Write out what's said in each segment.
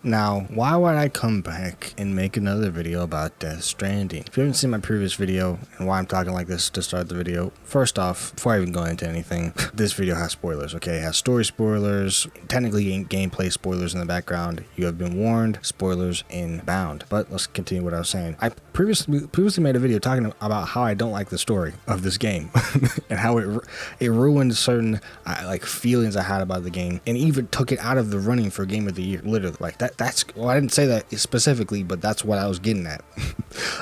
Now, why would I come back and make another video about Death Stranding? If you haven't seen my previous video and why I'm talking like this to start the video, first off, before I even go into anything, this video has spoilers, okay? It has story spoilers, technically gameplay spoilers in the background. You have been warned, spoilers inbound. But let's continue what I was saying. I previously made a video talking about how I don't like the story of this game and how it ruined certain like feelings I had about the game and even took it out of the running for Game of the Year, literally. Like well, I didn't say that specifically, but that's what I was getting at.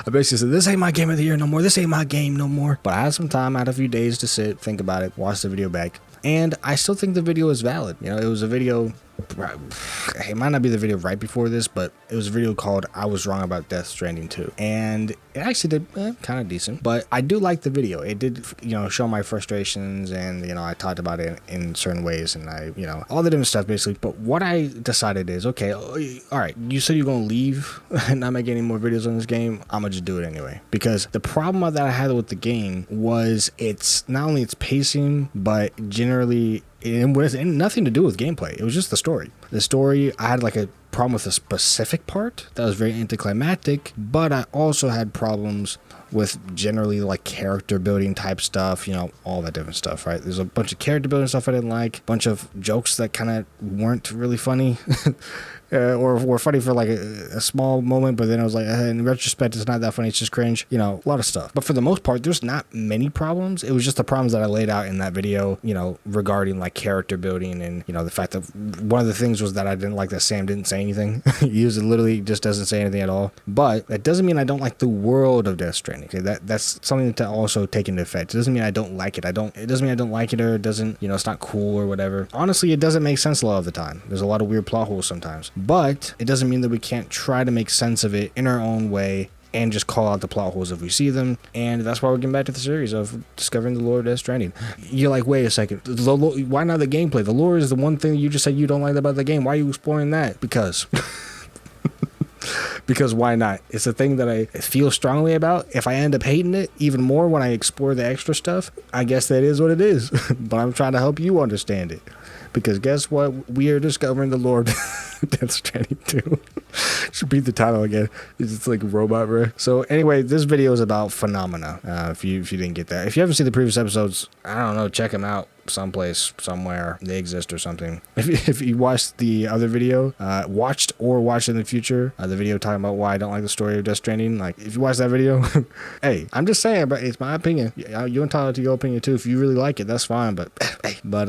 I basically said, this ain't my Game of the Year no more, this ain't my game no more. But I had some time, I had a few days to sit, think about it, watch the video back, and I still think the video is valid. You know, it was a video, it might not be the video right before this, but it was a video called I Was Wrong About Death Stranding 2, and it actually did kind of decent. But I do like the video. It did, you know, show my frustrations, and, you know, I talked about it in certain ways, and I, you know, all the different stuff basically. But what I decided is, okay, all right, you said you're gonna leave and not make any more videos on this game, I'm gonna just do it anyway. Because the problem that I had with the game was it's not only its pacing, but generally it was nothing to do with gameplay. It was just the story. The story, I had like a problem with a specific part that was very anticlimactic, but I also had problems with generally like character building type stuff, you know, all that different stuff, right? There's a bunch of character building stuff I didn't like, a bunch of jokes that kind of weren't really funny. Or were funny for like a small moment, but then I was like, in retrospect, it's not that funny, it's just cringe, you know, a lot of stuff. But for the most part, there's not many problems. It was just the problems that I laid out in that video, you know, regarding like character building, and, you know, the fact that one of the things was that I didn't like that Sam didn't say anything. He literally just doesn't say anything at all. But that doesn't mean I don't like the world of Death Stranding. Okay, that's something to also take into effect. It doesn't mean I don't like it. It doesn't mean I don't like it, or it doesn't, you know, it's not cool or whatever. Honestly, it doesn't make sense a lot of the time. There's a lot of weird plot holes sometimes. But it doesn't mean that we can't try to make sense of it in our own way and just call out the plot holes if we see them. And that's why we're getting back to the series of discovering the lore of Death Stranding. You're like, wait a second, why not the gameplay? The lore is the one thing you just said you don't like about the game. Why are you exploring that? Because because why not? It's a thing that I feel strongly about. If I end up hating it even more when I explore the extra stuff, I guess that is what it is. But I'm trying to help you understand it. Because guess what? We are discovering the lore of Death Stranding 2. Should read the title again. It's like robot rare. So anyway, this video is about phenomena. If you didn't get that. If you haven't seen the previous episodes, I don't know, check them out someplace, somewhere. They exist or something. If you watched the other video, watched in the future, the video talking about why I don't like the story of Death Stranding, like, if you watch that video, hey, I'm just saying, but it's my opinion. You're entitled to your opinion too. If you really like it, that's fine, but hey. But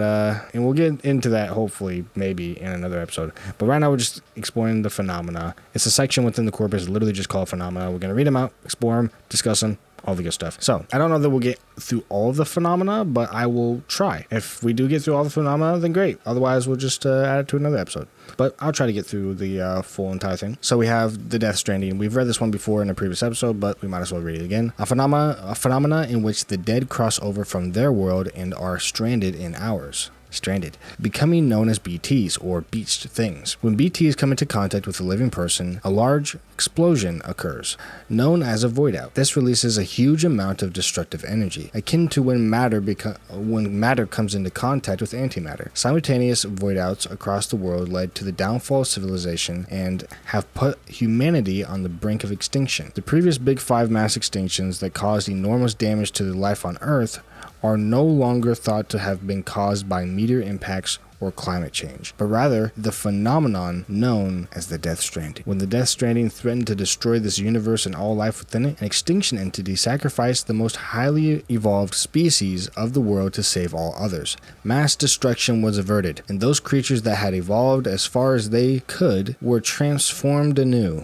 and we'll get into that hopefully maybe in another episode. But right now we're just exploring the phenomena. It's a section within the corpus literally just called phenomena. We're gonna read them out, explore them, discuss them, all the good stuff. So I don't know that we'll get through all of the phenomena, but I will try. If we do get through all the phenomena, then great. Otherwise, we'll just add it to another episode. But I'll try to get through the full entire thing. So we have the Death Stranding. We've read this one before in a previous episode, but we might as well read it again. A phenomena in which the dead cross over from their world and are stranded in ours. Stranded, becoming known as BTs, or beached things. When BTs come into contact with a living person, a large explosion occurs, known as a void out. This releases a huge amount of destructive energy, akin to when matter comes into contact with antimatter. Simultaneous void outs across the world led to the downfall of civilization and have put humanity on the brink of extinction. The previous big 5 mass extinctions that caused enormous damage to the life on Earth are no longer thought to have been caused by meteor impacts or climate change, but rather the phenomenon known as the Death Stranding. When the Death Stranding threatened to destroy this universe and all life within it, an extinction entity sacrificed the most highly evolved species of the world to save all others. Mass destruction was averted, and those creatures that had evolved as far as they could were transformed anew.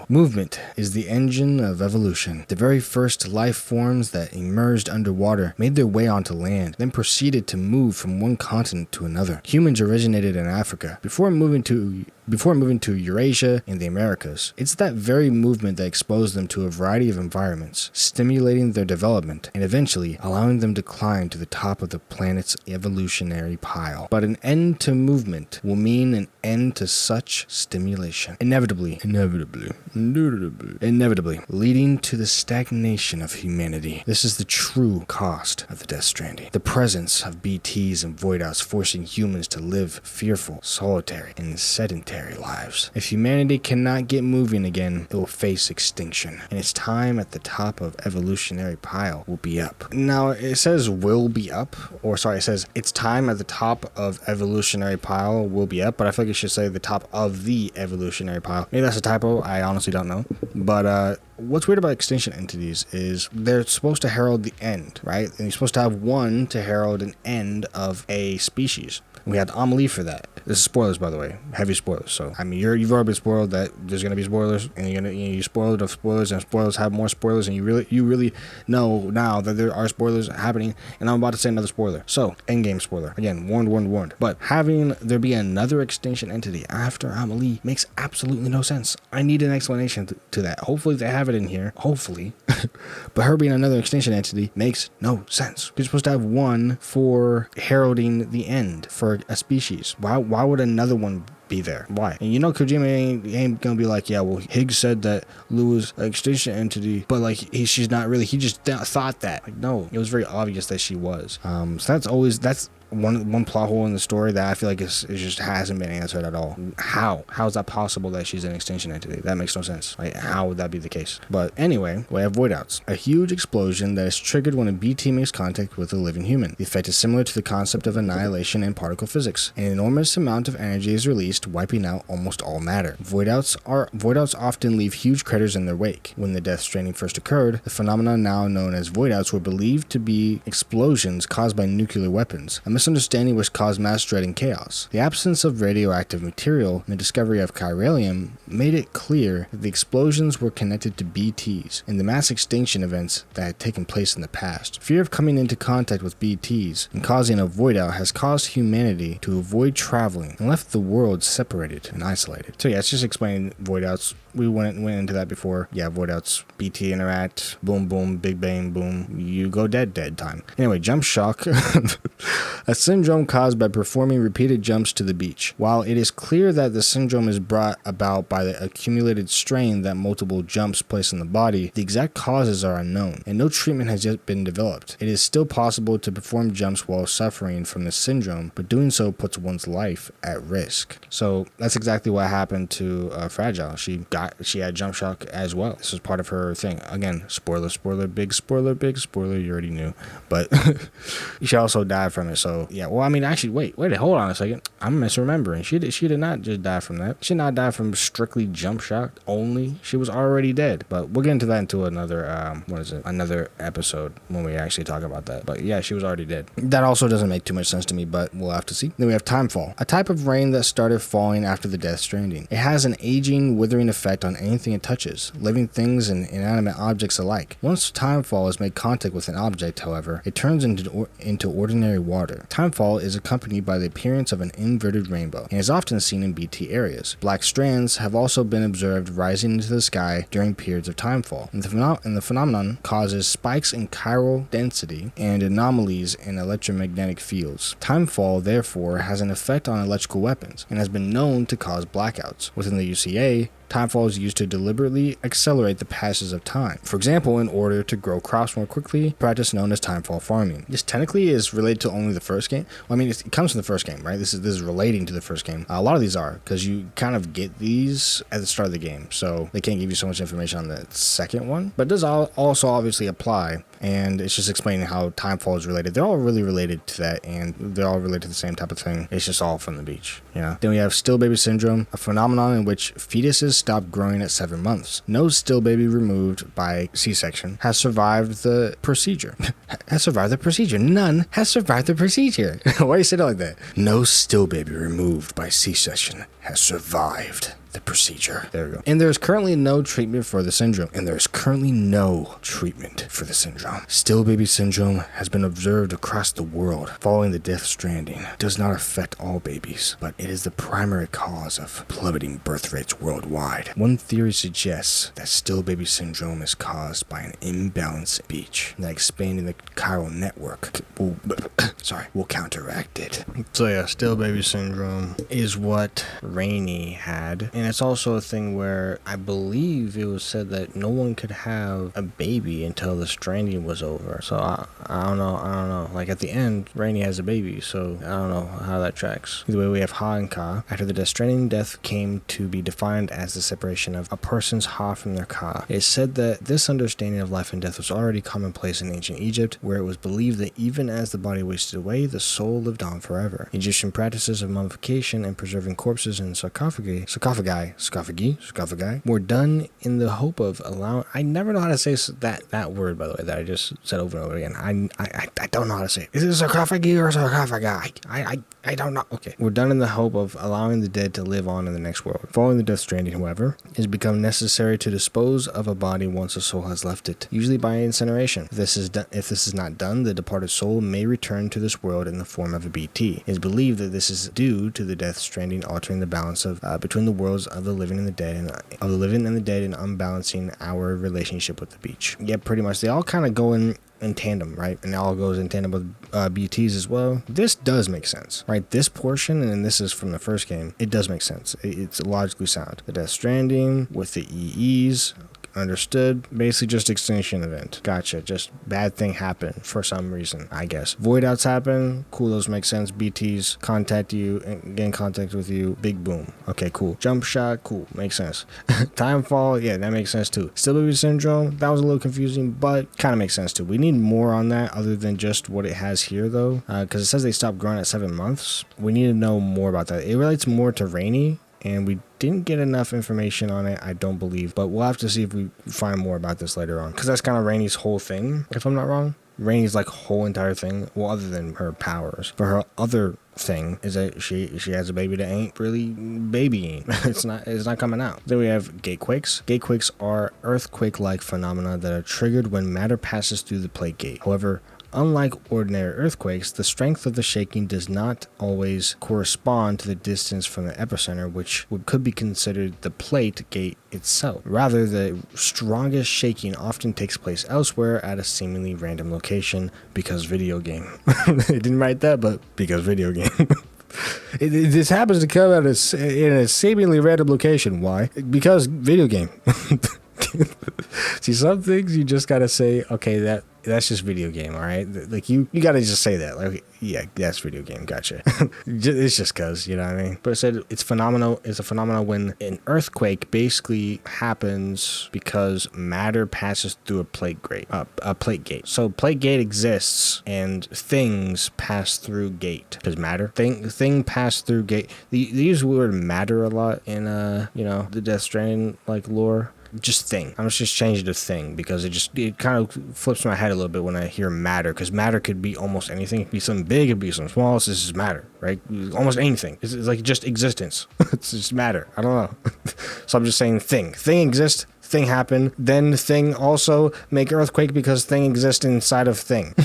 Movement is the engine of evolution. The very first life forms that emerged underwater made their way onto land, then proceeded to move from one continent to another. Humans originated in Africa. Before moving to before moving to Eurasia and the Americas. It's that very movement that exposed them to a variety of environments, stimulating their development and eventually allowing them to climb to the top of the planet's evolutionary pile. But an end to movement will mean an end to such stimulation, inevitably leading to the stagnation of humanity. This is the true cost of the Death Stranding. The presence of BTs and void outs forcing humans to live fearful, solitary, and sedentary lives. If humanity cannot get moving again, it will face extinction, and its time at the top of evolutionary pile will be up. Now, it says will be up, or sorry, it says its time at the top of evolutionary pile will be up, but I feel like it should say the top of the evolutionary pile. Maybe that's a typo, I honestly don't know. But what's weird about extinction entities is they're supposed to herald the end, right? And you're supposed to have one to herald an end of a species. We had Amelie for that. This is spoilers, by the way. Heavy spoilers. So, I mean, you've already been spoiled that there's going to be spoilers, and you're spoiled of spoilers, and spoilers have more spoilers, and you really know now that there are spoilers happening, and I'm about to say another spoiler. So, endgame spoiler. Again, warned. But having there be another extinction entity after Amelie makes absolutely no sense. I need an explanation to that. Hopefully they have it in here. Hopefully. But her being another extinction entity makes no sense. You're supposed to have one for heralding the end for a species. Why would another one be there? Why? And you know Kojima ain't gonna be like, yeah, well, Higgs said that Lou was an extinction entity, but like she's not really. He just thought that. Like, no, it was very obvious that she was. So that's one plot hole in the story that I feel like it just hasn't been answered at all. How is that possible that she's an extinction entity? That makes no sense. Like, how would that be the case? But anyway, we have void outs, a huge explosion that is triggered when a BT makes contact with a living human. The effect is similar to the concept of annihilation in particle physics. An enormous amount of energy is released, wiping out almost all matter. Void outs often leave huge craters in their wake. When the Death Stranding first occurred, the phenomenon now known as void outs were believed to be explosions caused by nuclear weapons. A misunderstanding which caused mass dread and chaos. The absence of radioactive material and the discovery of chiralium made it clear that the explosions were connected to BTs and the mass extinction events that had taken place in the past. Fear of coming into contact with BTs and causing a void out has caused humanity to avoid traveling and left the world separated and isolated. So yeah, it's just explaining void outs. We went into that before. Yeah, void outs, BT interact, boom, boom, big bang, boom, you go dead time. Anyway, jump shock, a syndrome caused by performing repeated jumps to the beach. While it is clear that the syndrome is brought about by the accumulated strain that multiple jumps place in the body, the exact causes are unknown, and no treatment has yet been developed. It is still possible to perform jumps while suffering from the syndrome, but doing so puts one's life at risk. So that's exactly what happened to Fragile. She had jump shock as well. This was part of her thing. Again, spoiler, big spoiler, you already knew. But she also died from it. So yeah, well, I mean, actually, wait, hold on a second. I'm misremembering. She did not just die from that. She did not die from strictly jump shock only. She was already dead. But we'll get into that into another another episode when we actually talk about that. But yeah, she was already dead. That also doesn't make too much sense to me, but we'll have to see. Then we have Timefall, a type of rain that started falling after the Death Stranding. It has an aging, withering effect on anything it touches, living things and inanimate objects alike. Once Timefall has made contact with an object, however, it turns into ordinary water. Timefall is accompanied by the appearance of an inverted rainbow and is often seen in BT areas. Black strands have also been observed rising into the sky during periods of timefall, and the phenomenon causes spikes in chiral density and anomalies in electromagnetic fields. Timefall, therefore, has an effect on electrical weapons and has been known to cause blackouts. Within the UCA, Timefall is used to deliberately accelerate the passage of time. For example, in order to grow crops more quickly, practice known as timefall farming. This technically is related to only the first game. Well, I mean, it comes from the first game, right? This is relating to the first game. A lot of these are, because you kind of get these at the start of the game, so they can't give you so much information on the second one. But it does also obviously apply, and it's just explaining how timefall is related. They're all really related to that, and they're all related to the same type of thing. It's just all from the beach, you know? Then we have still baby syndrome, a phenomenon in which fetuses stop growing at 7 months. No still baby removed by C-section has survived the procedure. None has survived the procedure. Why do you say it like that? No still baby removed by C-section has survived the procedure. There we go. And there's currently no treatment for the syndrome. Still baby syndrome has been observed across the world following the Death Stranding. It does not affect all babies, but it is the primary cause of plummeting birth rates worldwide. One theory suggests that still baby syndrome is caused by an imbalance in speech, that expanding the chiral network will counteract it. So yeah, still baby syndrome is what Rainy had, and it's also a thing where I believe it was said that no one could have a baby until the Stranding was over. So I don't know. Like at the end, Rainy has a baby, so I don't know how that tracks. Either way, we have Ha and Ka. After the Death Stranding, death came to be defined as the separation of a person's Ha from their Ka. It is said that this understanding of life and death was already commonplace in ancient Egypt, where it was believed that even as the body wasted away, the soul lived on forever. Egyptian practices of mummification and preserving corpses in sarcophagi were done in the hope of allowing. I never know how to say that word, by the way, that I just said over and over again. I don't know how to say it. Is it sarcophagi or sarcophagi? I don't know. Okay. We're done in the hope of allowing the dead to live on in the next world. Following the Death Stranding, however, it has become necessary to dispose of a body once a soul has left it, usually by incineration. If this is not done, the departed soul may return to this world in the form of a BT. It is believed that this is due to the Death Stranding altering the balance of between the worlds of the living and the dead, and unbalancing our relationship with the beach. Yeah, pretty much. They all kind of go in tandem, right? And it all goes in tandem with BTs as well. This does make sense, right? This portion, and this is from the first game, it does make sense. It's logically sound. The Death Stranding with the EEs, understood. Basically just extinction event. Gotcha. Just bad thing happened for some reason, I guess. Void outs happen. Cool, those make sense. BTs contact you and get in contact with you. Big boom. Okay, cool. Jump shot. Cool. Makes sense. Timefall. Yeah, that makes sense too. Still baby syndrome. That was a little confusing, but kind of makes sense too. We need more on that other than just what it has here though, because it says they stopped growing at 7 months. We need to know more about that. It relates more to Rainy, and we didn't get enough information on it, I don't believe, but we'll have to see if we find more about this later on, because that's kind of Rainy's whole thing, if I'm not wrong. Rainy's like whole entire thing, well, other than her powers, but her other thing is that she has a baby that ain't really babying. it's not coming out. Then we have gatequakes. Gatequakes are earthquake-like phenomena that are triggered when matter passes through the plate gate. However, unlike ordinary earthquakes, the strength of the shaking does not always correspond to the distance from the epicenter, which could be considered the plate gate itself. Rather, the strongest shaking often takes place elsewhere at a seemingly random location, because video game. It didn't write that, but because video game. This happens to come out in a seemingly random location. Why? Because video game. See, some things you just gotta say, okay, that's just video game, all right? Like, you gotta just say that. Like, yeah, that's video game, gotcha. It's just cause, you know what I mean? But it said it's a phenomenon when an earthquake basically happens because matter passes through a plate gate. So plate gate exists and things pass through gate. Because matter, thing pass through gate. They use the word matter a lot in, the Death Stranding, like, lore. Just thing. I'm just changing to thing because it kind of flips my head a little bit when I hear matter, because matter could be almost anything. It could be something big, it could be something small. This is matter, right? Almost anything. It's like just existence. It's just matter. I don't know. So I'm just saying thing. Thing exists. Thing happen. Then thing also make earthquake because thing exists inside of thing.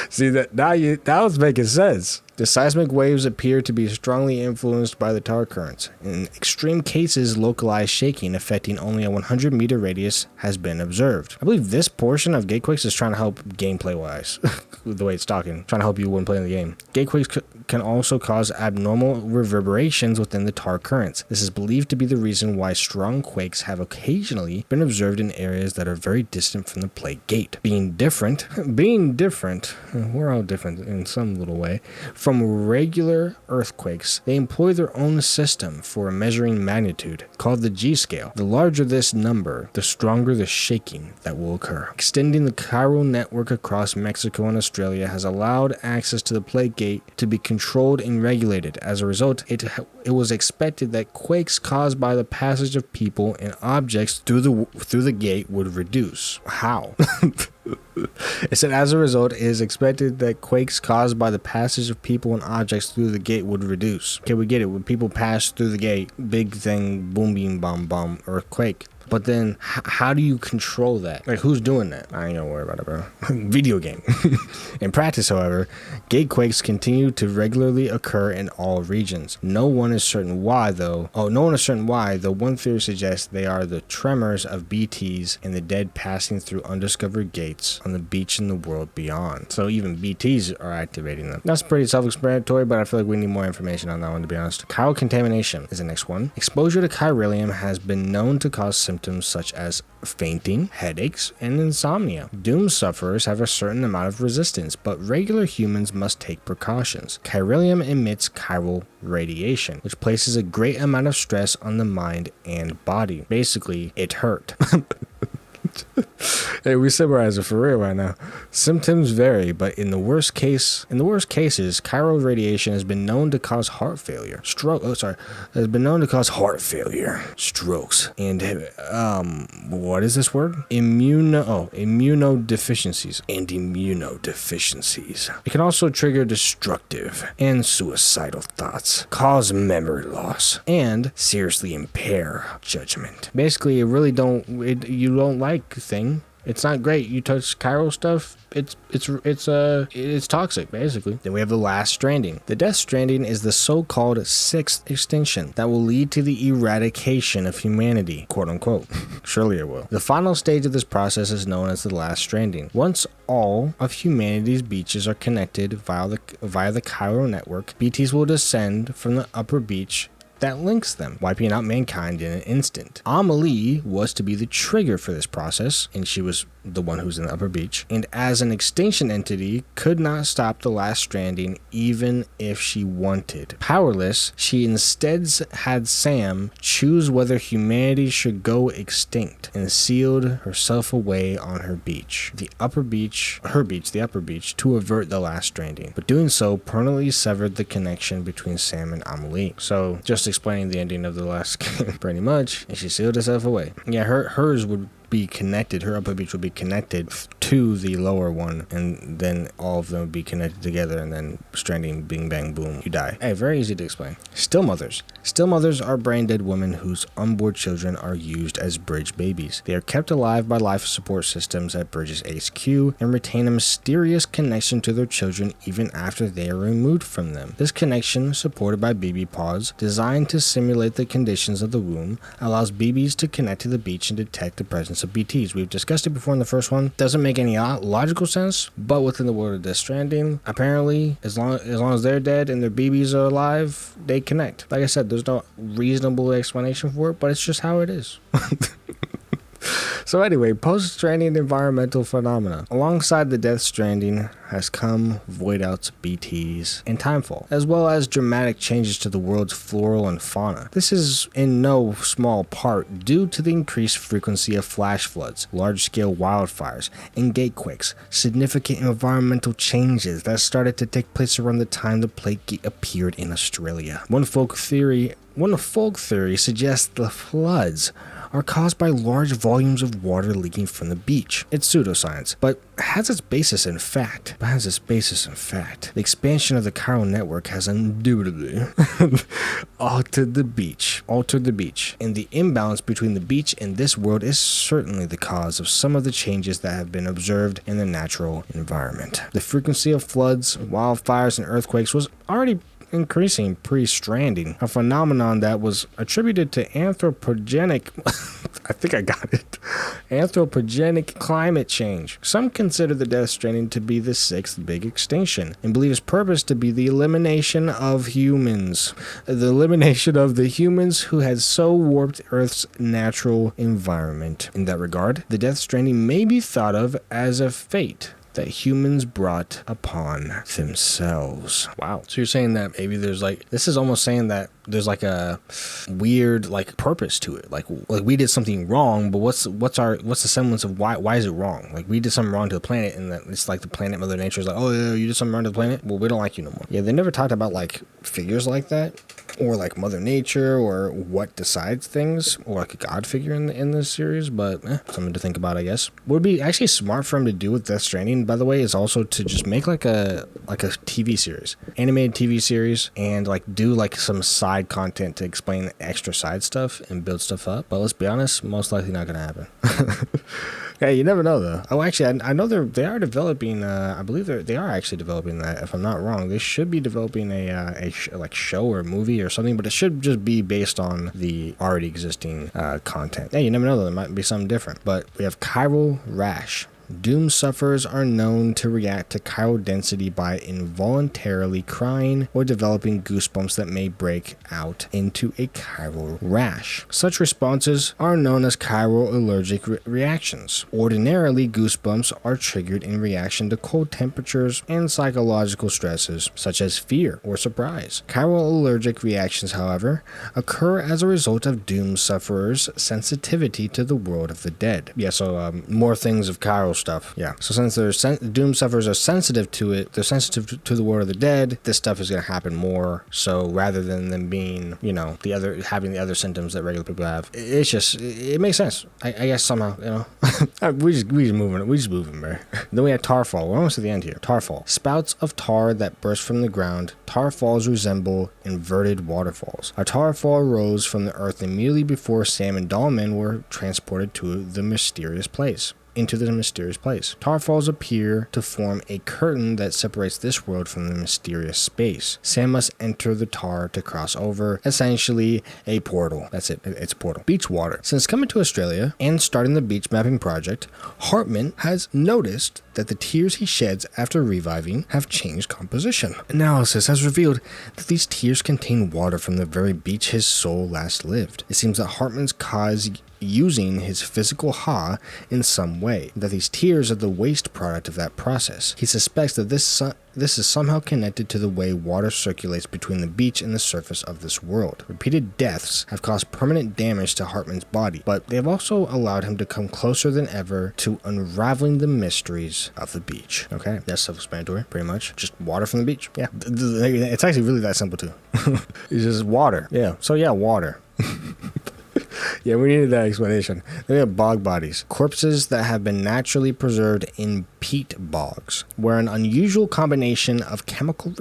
See that that was making sense. The seismic waves appear to be strongly influenced by the tar currents. In extreme cases, localized shaking affecting only a 100-meter radius has been observed. I believe this portion of Gatequakes is trying to help gameplay-wise, the way it's talking, trying to help you when playing the game. Gatequakes can also cause abnormal reverberations within the tar currents. This is believed to be the reason why strong quakes have occasionally been observed in areas that are very distant from the plate gate. Being different, we're all different in some little way, from regular earthquakes, they employ their own system for measuring magnitude, called the G-scale. The larger this number, the stronger the shaking that will occur. Extending the chiral network across Mexico and Australia has allowed access to the plate gate to be controlled and regulated. As a result, it was expected that quakes caused by the passage of people and objects through the gate would reduce. How? It said, as a result, it is expected that quakes caused by the passage of people and objects through the gate would reduce. Okay, we get it. When people pass through the gate, big thing, boom, beam, bomb, bomb, earthquake. But then, how do you control that? Like, who's doing that? I ain't gonna worry about it, bro. Video game. In practice, however, gatequakes continue to regularly occur in all regions. No one is certain why, though. No one is certain why, though one theory suggests they are the tremors of BTs and the dead passing through undiscovered gates on the beach in the world beyond. So even BTs are activating them. That's pretty self-explanatory, but I feel like we need more information on that one, to be honest. Chiral contamination is the next one. Exposure to chiralium has been known to cause symptoms such as fainting, headaches, and insomnia. Doom sufferers have a certain amount of resistance, but regular humans must take precautions. Chiralium emits chiral radiation, which places a great amount of stress on the mind and body. Basically, it hurt. Hey, we summarize it for real right now. Symptoms vary, but in the worst cases, chiral radiation has been known to cause heart failure, strokes, and what is this word? Immunodeficiencies. It can also trigger destructive and suicidal thoughts, cause memory loss, and seriously impair judgment. Basically, you don't like thing. It's not great. You touch chiral stuff, it's toxic, basically. Then we have the last stranding. The death stranding is the so-called sixth extinction that will lead to the eradication of humanity, quote unquote. Surely it will. The final stage of this process is known as the last stranding. Once all of humanity's beaches are connected via the chiral network, BTs will descend from the upper beach that links them, wiping out mankind in an instant. Amelie was to be the trigger for this process, and she was the one who's in the upper beach, and as an extinction entity, could not stop the last stranding even if she wanted. Powerless, she instead had Sam choose whether humanity should go extinct, and sealed herself away on her beach, the upper beach, to avert the last stranding. But doing so permanently severed the connection between Sam and Amelie. So, just explaining the ending of the last game, pretty much, and she sealed herself away. Yeah, hers would be connected, her upper beach would be connected to the lower one, and then all of them would be connected together, and then stranding, bing bang boom, you die. Hey, very easy to explain. Still mothers are brain dead women whose unborn children are used as bridge babies. They are kept alive by life support systems at Bridges HQ and retain a mysterious connection to their children even after they are removed from them. This connection, supported by BB pods designed to simulate the conditions of the womb, allows BBs to connect to the beach and detect the presence of BTs. We've discussed it before in the first one. Doesn't make any logical sense, but within the world of Death Stranding, apparently, as long as they're dead and their BBs are alive, they connect. Like I said, there's no reasonable explanation for it, but it's just how it is. So anyway, post-stranding environmental phenomena. Alongside the Death Stranding has come void outs, BTs, and Timefall, as well as dramatic changes to the world's flora and fauna. This is in no small part due to the increased frequency of flash floods, large-scale wildfires, and gatequakes, significant environmental changes that started to take place around the time the Plague Gate appeared in Australia. One folk theory suggests the floods are caused by large volumes of water leaking from the beach. It's pseudoscience, but has its basis in fact. The expansion of the chiral network has indubitably altered the beach. And the imbalance between the beach and this world is certainly the cause of some of the changes that have been observed in the natural environment. The frequency of floods, wildfires, and earthquakes was already increasing pre-stranding, a phenomenon that was attributed to anthropogenic climate change. Some consider the Death Stranding to be the sixth big extinction and believe its purpose to be the elimination of the humans who had so warped Earth's natural environment. In that regard, the Death Stranding may be thought of as a fate that humans brought upon themselves. Wow. So you're saying that maybe there's this is almost saying that there's a weird purpose to it. Like we did something wrong, but what's the semblance of why is it wrong? Like we did something wrong to the planet, and that it's like the planet, Mother Nature is like, oh yeah, you did something wrong to the planet? Well, we don't like you no more. Yeah, they never talked about figures like that. or like Mother Nature, or what decides things, or like a god figure in this series, but something to think about, I guess. What would be actually smart for him to do with Death Stranding, by the way, is also to just make like a TV series, animated TV series, and like do like some side content to explain extra side stuff and build stuff up. But let's be honest, most likely not gonna happen. Hey, you never know though. Oh, actually, I know they are developing. I believe they are actually developing that. If I'm not wrong, they should be developing a show or movie or something. But it should just be based on the already existing content. Hey, you never know though. There might be something different. But we have chiral rash. Doom sufferers are known to react to chiral density by involuntarily crying or developing goosebumps that may break out into a chiral rash. Such responses are known as chiral allergic reactions. Ordinarily, goosebumps are triggered in reaction to cold temperatures and psychological stresses, such as fear or surprise. Chiral allergic reactions, however, occur as a result of Doom sufferers' sensitivity to the world of the dead. Yeah, so more things of chiral stuff. Yeah. So since Doom sufferers are sensitive to it, they're sensitive to the world of the dead, this stuff is going to happen more. So rather than them being, having the other symptoms that regular people have, it makes sense. I guess somehow, we just moving, bro. Then we have Tarfall. We're almost at the end here. Tarfall. Spouts of tar that burst from the ground. Tarfalls resemble inverted waterfalls. A tarfall rose from the earth immediately before Sam and Dahlman were transported to the mysterious place. Tarfalls appear to form a curtain that separates this world from the mysterious space. Sam must enter the tar to cross over, essentially a portal. That's it. It's a portal. Beach water. Since coming to Australia and starting the beach mapping project, Hartman has noticed that the tears he sheds after reviving have changed composition. Analysis has revealed that these tears contain water from the very beach his soul last lived. It seems that Hartman's caused using his physical ha in some way, that these tears are the waste product of that process. He suspects that this is somehow connected to the way water circulates between the beach and the surface of this world. Repeated deaths have caused permanent damage to Hartman's body, but they have also allowed him to come closer than ever to unraveling the mysteries of the beach. Okay, that's self-explanatory, pretty much. Just water from the beach. Yeah, it's actually really that simple too. It's just water. Yeah, so yeah, water. Yeah, we needed that explanation. Then we have bog bodies. Corpses that have been naturally preserved in peat bogs, where an unusual combination of chemical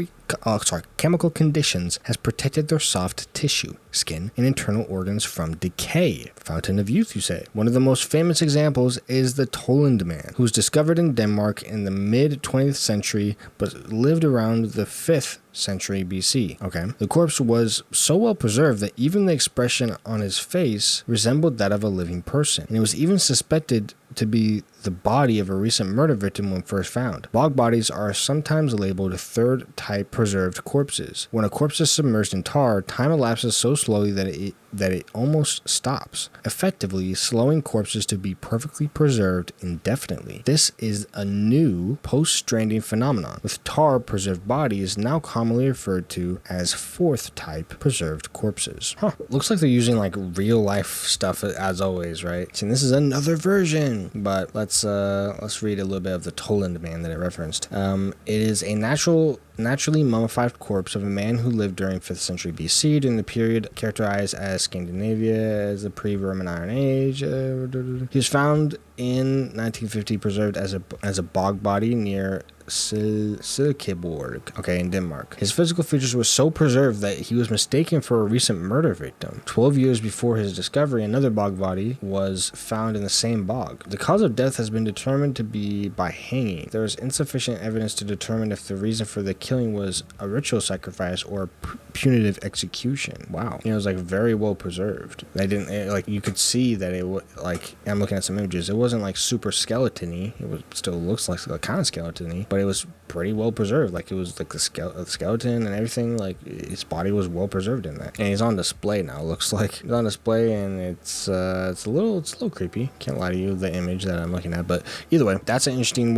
conditions has protected their soft tissue, skin, and internal organs from decay. Fountain of youth, you say. One of the most famous examples is the Tolland man, who was discovered in Denmark in the mid-20th century, but lived around the 5th century BC. Okay. The corpse was so well preserved that even the expression on his face resembled that of a living person, and it was even suspected to be the body of a recent murder victim when first found. Bog bodies are sometimes labeled third type preserved corpses. When a corpse is submerged in tar, time elapses so slowly that it almost stops, effectively slowing corpses to be perfectly preserved indefinitely. This is a new post-Stranding phenomenon, with tar preserved bodies now commonly referred to as fourth type preserved corpses. Looks like they're using like real life stuff as always, right? See, this is another version, but let's read a little bit of the Tolland man that I referenced. It is a naturally mummified corpse of a man who lived during 5th century BC, during the period characterized as Scandinavia as the pre-Roman Iron Age. He was found in 1950 preserved as a bog body near Silkeborg, in Denmark. His physical features were so preserved that he was mistaken for a recent murder victim. 12 years before his discovery, another bog body was found in the same bog. The cause of death has been determined to be by hanging. There is insufficient evidence to determine if the reason for the killing was a ritual sacrifice or punitive execution. Wow. It was very well preserved. They didn't, you could see that it was, I'm looking at some images, it wasn't super skeleton-y. It still looks like kind of skeleton-y, but it was pretty well preserved. It was the skeleton and everything, his body was well preserved in that. And he's on display now. It looks like he's on display, and it's a little creepy. Can't lie to you, the image that I'm looking at. But either way, that's an interesting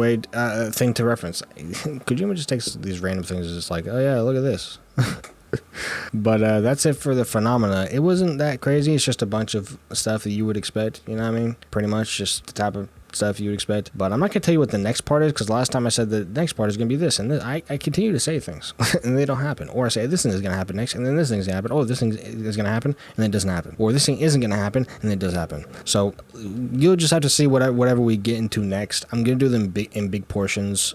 thing to reference. Could you just take these random things and just oh yeah, look at this. But that's it for the phenomena. It wasn't that crazy. It's just a bunch of stuff that you would expect, you know what I mean? Pretty much just the stuff you would expect. But I'm not gonna tell you what the next part is, because last time I said the next part is gonna be this, and this, I continue to say things and they don't happen. Or I say this thing is gonna happen next, and then this thing's gonna happen. Oh, this thing is gonna happen, and then it doesn't happen. Or this thing isn't gonna happen, and then it does happen. So you'll just have to see whatever we get into next. I'm gonna do them in big portions,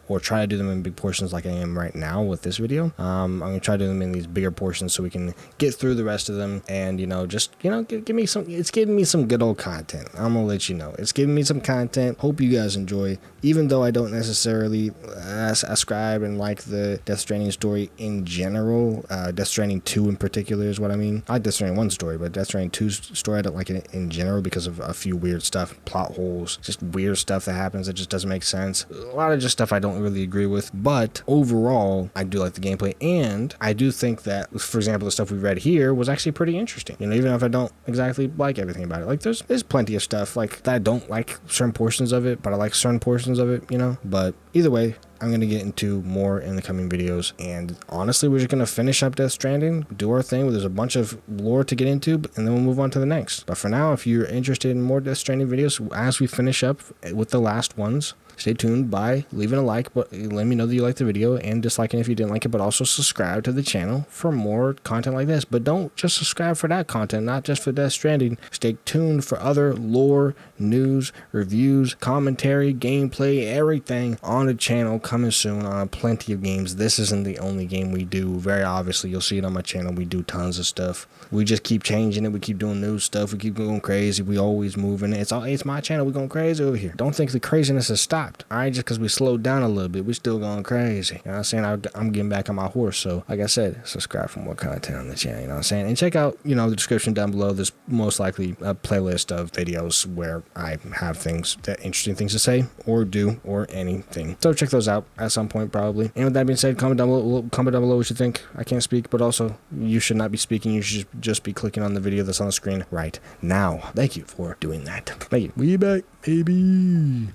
or try to do them in big portions like I am right now with this video. I'm gonna try to do them in these bigger portions so we can get through the rest of them, and just give me some. It's giving me some good old content. I'm gonna let you know it's giving me some content. Hope you guys enjoy, even though I don't necessarily ascribe and like the Death Stranding story in general. Death Stranding 2 in particular is what I mean. I like Death Stranding 1 story, but Death Stranding 2's story I don't like it in general because of a few weird stuff, plot holes, just weird stuff that happens that just doesn't make sense. A lot of just stuff I don't really agree with, but overall I do like the gameplay, and I do think that, for example, the stuff we read here was actually pretty interesting. Even if I don't exactly like everything about it, like there's plenty of stuff like that I don't like certain portions of it, but I like certain portions of it, but either way, I'm going to get into more in the coming videos, and honestly, we're just going to finish up Death Stranding, do our thing. There's a bunch of lore to get into, and then we'll move on to the next. But for now, if you're interested in more Death Stranding videos as we finish up with the last ones, stay tuned by leaving a like, but let me know that you liked the video, and disliking if you didn't like it, but also subscribe to the channel for more content like this. But don't just subscribe for that content, not just for Death Stranding. Stay tuned for other lore, news, reviews, commentary, gameplay, everything on the channel coming soon on plenty of games. This isn't the only game we do. Very obviously, you'll see it on my channel. We do tons of stuff. We just keep changing it. We keep doing new stuff. We keep going crazy. We always moving. It's my channel. We're going crazy over here. Don't think the craziness has stopped. All right, just because we slowed down a little bit, we're still going crazy. You know what I'm saying? I'm getting back on my horse. So, like I said, subscribe for more content on the channel. You know what I'm saying? And check out, the description down below. There's most likely a playlist of videos where I have interesting things to say or do or anything. So check those out at some point probably. And with that being said, comment down below what you think. I can't speak, but also you should not be speaking. You should just be clicking on the video that's on the screen right now. Thank you for doing that. Thank you. We back, baby.